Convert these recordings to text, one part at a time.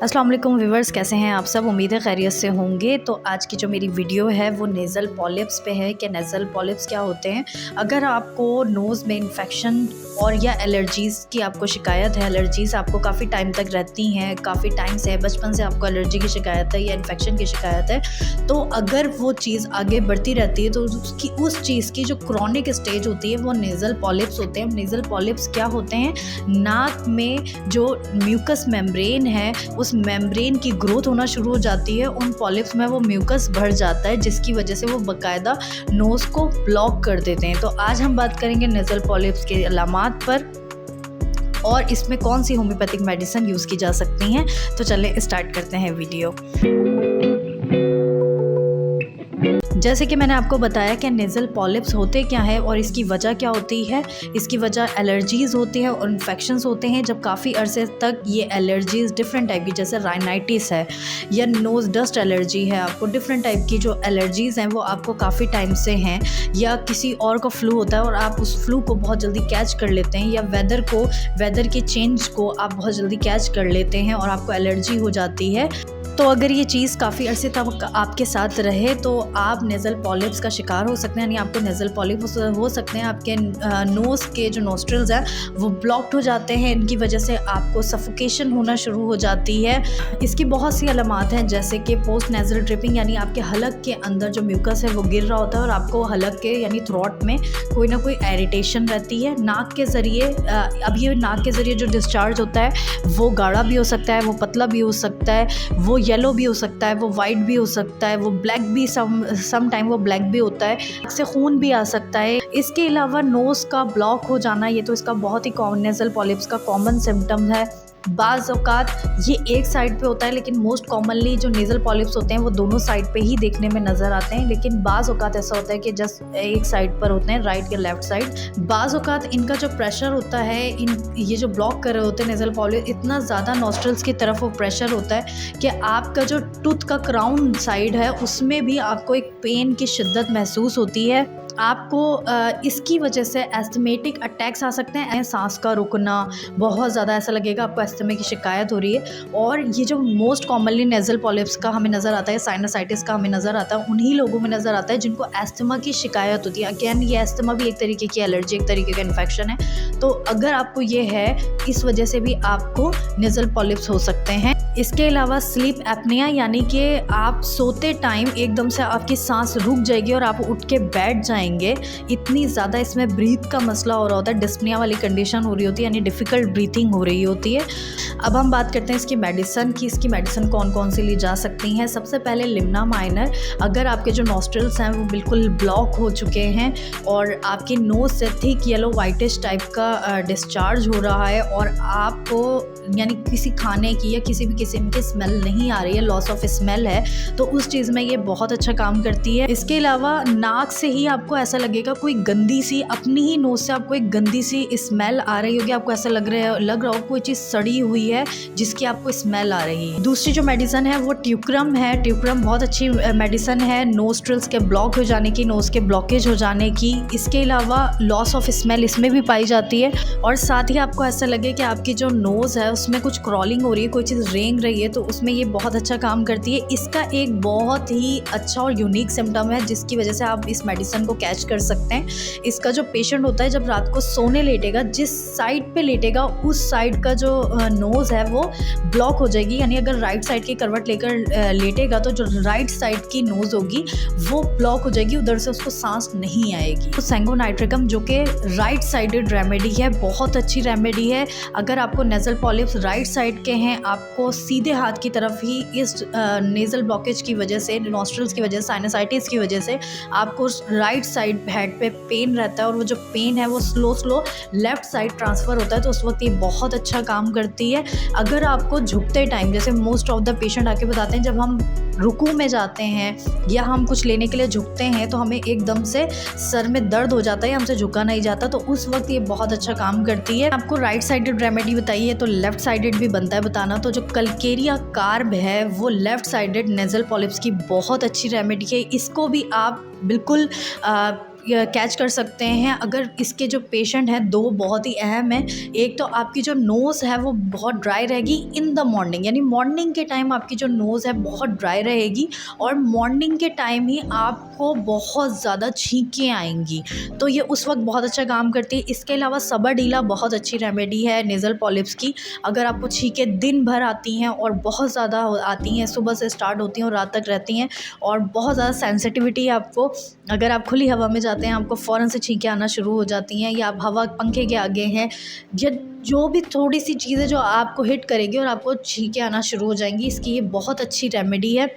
अस्सलाम वालेकुम व्यूवर्स, कैसे हैं आप सब। उम्मीद है खैरियत से होंगे। तो आज की जो मेरी वीडियो है वो नेज़ल पॉलिप्स पे है कि नेज़ल पॉलिप्स क्या होते हैं। अगर आपको नोज़ में इन्फेक्शन और या एलर्जीज़ की आपको शिकायत है, एलर्जीज़ आपको काफ़ी टाइम तक रहती हैं, काफ़ी टाइम से बचपन से आपको एलर्जी की शिकायत है या इन्फेक्शन की शिकायत है, तो अगर वो चीज़ आगे बढ़ती रहती है तो उस चीज़ की जो क्रॉनिक स्टेज होती है वो नेज़ल पॉलिप्स होते हैं। नेज़ल पॉलिप्स क्या होते हैं, नाक में जो म्यूकस मेम्ब्रेन है उस मेम्ब्रेन की ग्रोथ होना शुरू हो जाती है। उन पॉलिप्स में वो म्यूकस भर जाता है जिसकी वजह से वो बाकायदा नोज़ को ब्लॉक कर देते हैं। तो आज हम बात करेंगे नेज़ल पॉलिप्स के अलामात पर और इसमें कौन सी होम्योपैथिक मेडिसिन यूज़ की जा सकती हैं। तो चलें स्टार्ट करते हैं वीडियो। जैसे कि मैंने आपको बताया कि नेज़ल पॉलिप्स होते क्या है और इसकी वजह क्या होती है। इसकी वजह एलर्जीज़ होती है और इन्फेक्शंस होते हैं। जब काफ़ी अरसे तक ये एलर्जीज़ डिफरेंट टाइप की, जैसे राइनाइटिस है या नोज़ डस्ट एलर्जी है, आपको डिफरेंट टाइप की जो एलर्जीज़ हैं वो आपको काफ़ी टाइम से हैं, या किसी और का फ्लू होता है और आप उस फ्लू को बहुत जल्दी कैच कर लेते हैं, या वेदर के चेंज को आप बहुत जल्दी कैच कर लेते हैं और आपको एलर्जी हो जाती है। तो अगर ये चीज़ काफ़ी अरसे तक आपके साथ रहे तो आप नेज़ल पॉलिप्स का शिकार हो सकते हैं, यानी आपको नेज़ल पॉलिप्स हो सकते हैं। आपके नोज़ के जो नोस्ट्रल्स हैं वो ब्लॉक्ड हो जाते हैं, इनकी वजह से आपको सफोकेशन होना शुरू हो जाती है। इसकी बहुत सी अलामात हैं, जैसे कि पोस्ट नेज़ल ड्रिपिंग, यानी आपके हलक के अंदर जो म्यूकस है वो गिर रहा होता है और आपको हलक के यानी थ्रोट में कोई ना कोई इरिटेशन रहती है। नाक के ज़रिए अब ये नाक के ज़रिए जो डिस्चार्ज होता है वो गाढ़ा भी हो सकता है, वो पतला भी हो सकता है, वो येलो भी हो सकता है, वो वाइट भी हो सकता है, वो ब्लैक भी सम टाइम वो ब्लैक भी होता है, इससे खून भी आ सकता है। इसके अलावा नोज़ का ब्लॉक हो जाना, ये तो इसका बहुत ही कॉमन नेज़ल पॉलिप्स का कॉमन सिम्टम है। बाज़ औक़ात ये एक साइड पे होता है, लेकिन मोस्ट कॉमनली जो नेज़ल पॉलिप्स होते हैं वो दोनों साइड पे ही देखने में नज़र आते हैं, लेकिन बाज़ औक़ात ऐसा होता है कि जस्ट एक साइड पर होते हैं, राइट या लेफ़्ट साइड। बाज़ औक़ात इनका जो प्रेशर होता है, ये जो ब्लॉक कर रहे होते हैं नेज़ल पॉलिप्स, इतना ज़्यादा नॉस्ट्रल्स की तरफ वो प्रेशर होता है कि आपका जो टूथ का क्राउन साइड है उसमें भी आपको एक पेन की शिद्दत महसूस होती है। आपको इसकी वजह से एस्थमेटिक अटैक्स आ सकते हैं, सांस का रुकना, बहुत ज़्यादा ऐसा लगेगा आपको अस्थमा की शिकायत हो रही है। और ये जो मोस्ट कॉमनली नेज़ल पॉलिप्स का हमें नज़र आता है, साइनसाइटिस का हमें नज़र आता है, उन्हीं लोगों में नज़र आता है जिनको अस्थमा की शिकायत होती है। अगेन ये अस्थमा भी एक तरीके की एलर्जी, एक तरीके का इन्फेक्शन है। तो अगर आपको ये है, इस वजह से भी आपको नेज़ल पॉलिप्स हो सकते हैं। इसके अलावा स्लीप एपनिया, यानी कि आप सोते टाइम एकदम से आपकी सांस रुक जाएगी और आप उठ के बैठ जाएंगे, इतनी ज़्यादा इसमें ब्रीथ का मसला हो रहा होता है, डिस्पनिया वाली कंडीशन हो रही होती है, यानी डिफ़िकल्ट ब्रीथिंग हो रही होती है। अब हम बात करते हैं इसकी मेडिसिन की। इसकी मेडिसिन कौन कौन सी ली जा सकती हैं। सबसे पहले लिम्ना माइनर। अगर आपके जो नॉस्ट्रल्स हैं वो बिल्कुल ब्लॉक हो चुके हैं और आपकी नोज़ से थिक येलो वाइटिश टाइप का डिस्चार्ज हो रहा है और आपको यानी किसी खाने की या किसी भी किस्म की स्मेल नहीं आ रही है, लॉस ऑफ स्मेल है, तो उस चीज़ में ये बहुत अच्छा काम करती है। इसके अलावा नाक से ही आपको ऐसा लगेगा कोई गंदी सी, अपनी ही नोज़ से आपको एक गंदी सी स्मेल आ रही होगी, आपको ऐसा लग रहा हो कोई चीज़ सड़ी हुई है जिसकी आपको स्मेल आ रही है। दूसरी जो मेडिसिन है वो ट्यूक्रम है। ट्यूक्रम बहुत अच्छी मेडिसिन है नोस्ट्रल्स के ब्लॉक हो जाने की, नोज़ के ब्लॉकेज हो जाने की। इसके अलावा लॉस ऑफ स्मेल इसमें भी पाई जाती है और साथ ही आपको ऐसा लगे कि आपकी जो नोज़ है उसमें कुछ क्रॉलिंग हो रही है, कोई चीज़ रेंग रही है, तो उसमें ये बहुत अच्छा काम करती है। इसका एक बहुत ही अच्छा और यूनिक सिम्टम है जिसकी वजह से आप इस मेडिसिन को कैच कर सकते हैं। इसका जो पेशेंट होता है जब रात को सोने लेटेगा, जिस साइड पे लेटेगा उस साइड का जो नोज़ है वो ब्लॉक हो जाएगी, यानी अगर राइट साइड की करवट लेकर लेटेगा तो जो राइट साइड की नोज़ होगी वो ब्लॉक हो जाएगी, उधर से उसको सांस नहीं आएगी। तो सेंगो नाइट्रिकम जो कि राइट साइडेड रेमेडी है, बहुत अच्छी रेमेडी है। अगर आपको नेज़ल पॉलिप्स राइट साइड के हैं, आपको सीधे हाथ की तरफ ही इस नेज़ल ब्लॉकेज की वजह से, नॉस्ट्रल्स की वजह से, साइनसाइटिस की वजह से आपको राइट साइड हेड पे पेन रहता है और वो जो पेन है वो स्लो लेफ़्ट साइड ट्रांसफ़र होता है, तो उस वक्त ये बहुत अच्छा काम करती है। अगर आपको झुकते टाइम, जैसे मोस्ट ऑफ द पेशेंट आके बताते हैं, जब हम रुकू में जाते हैं या हम कुछ लेने के लिए झुकते हैं तो हमें एकदम से सर में दर्द हो जाता है, हमसे झुका नहीं जाता, तो उस वक्त ये बहुत अच्छा काम करती है। आपको राइट साइडेड रेमेडी बताइए तो लेफ़्ट साइडेड भी बनता है बताना। तो जो कलकेरिया कार्ब है वो लेफ़्ट साइडेड नेज़ल पॉलिप्स की बहुत अच्छी रेमेडी है। इसको भी आप बिल्कुल कैच कर सकते हैं अगर इसके जो पेशेंट हैं। दो बहुत ही अहम है। एक तो आपकी जो नोज़ है वो बहुत ड्राई रहेगी इन द मॉर्निंग, यानी मॉर्निंग के टाइम आपकी जो नोज़ है बहुत ड्राई रहेगी और मॉर्निंग के टाइम ही आपको बहुत ज़्यादा छींकें आएंगी, तो ये उस वक्त बहुत अच्छा काम करती है। इसके अलावा सबरडीला बहुत अच्छी रेमेडी है नेज़ल पॉलिप्स की। अगर आपको छींकें दिन भर आती हैं और बहुत ज़्यादा आती हैं, सुबह से स्टार्ट होती हैं और रात तक रहती हैं और बहुत ज़्यादा सेंसिटिविटी है आपको, अगर आप खुली हवा में जाते हैं आपको फ़ौरन से छींकें आना शुरू हो जाती हैं, या आप हवा पंखे के आगे हैं, या जो भी थोड़ी सी चीज़ें जो आपको हिट करेगी और आपको छींकें आना शुरू हो जाएंगी। इसकी ये बहुत अच्छी रेमेडी है।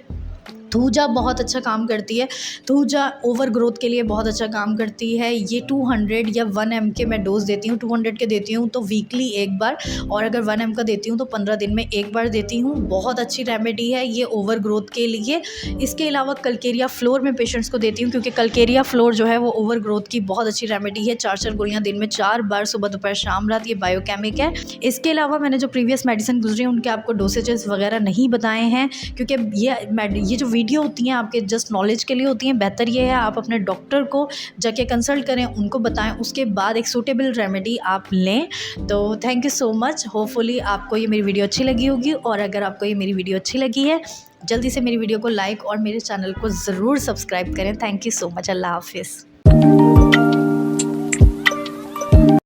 थूजा बहुत अच्छा काम करती है। थूजा ओवर ग्रोथ के लिए बहुत अच्छा काम करती है। ये 200 या 1 एम के मैं डोज़ देती हूँ। 200 के देती हूँ तो वीकली एक बार, और अगर 1 एम का देती हूँ तो 15 दिन में एक बार देती हूँ। बहुत अच्छी रेमेडी है ये ओवर ग्रोथ के लिए। इसके अलावा कलकेरिया फ्लोर में पेशेंट्स को देती हूँ, क्योंकि कलकेरिया फ्लोर जो है वो ओवर ग्रोथ की बहुत अच्छी रेमेडी है। 4-4 गोलियाँ दिन में 4 बार, सुबह दोपहर शाम रात, ये बायोकेमिक है। इसके अलावा मैंने जो प्रीवियस मेडिसिन गुजरी हैं उनके आपको डोसेजेस वगैरह नहीं बताए हैं, क्योंकि ये जो वीडियो होती हैं आपके जस्ट नॉलेज के लिए होती हैं। बेहतर ये है आप अपने डॉक्टर को जाके कंसल्ट करें, उनको बताएं, उसके बाद एक सूटेबल रेमेडी आप लें। तो thank you so much. Hopefully आपको ये मेरी वीडियो अच्छी लगी होगी, और अगर आपको ये मेरी वीडियो अच्छी लगी है जल्दी से मेरी वीडियो को लाइक और मेरे चैनल को ज़रूर सब्सक्राइब करें। Thank you so much. अल्लाह हाफिज़।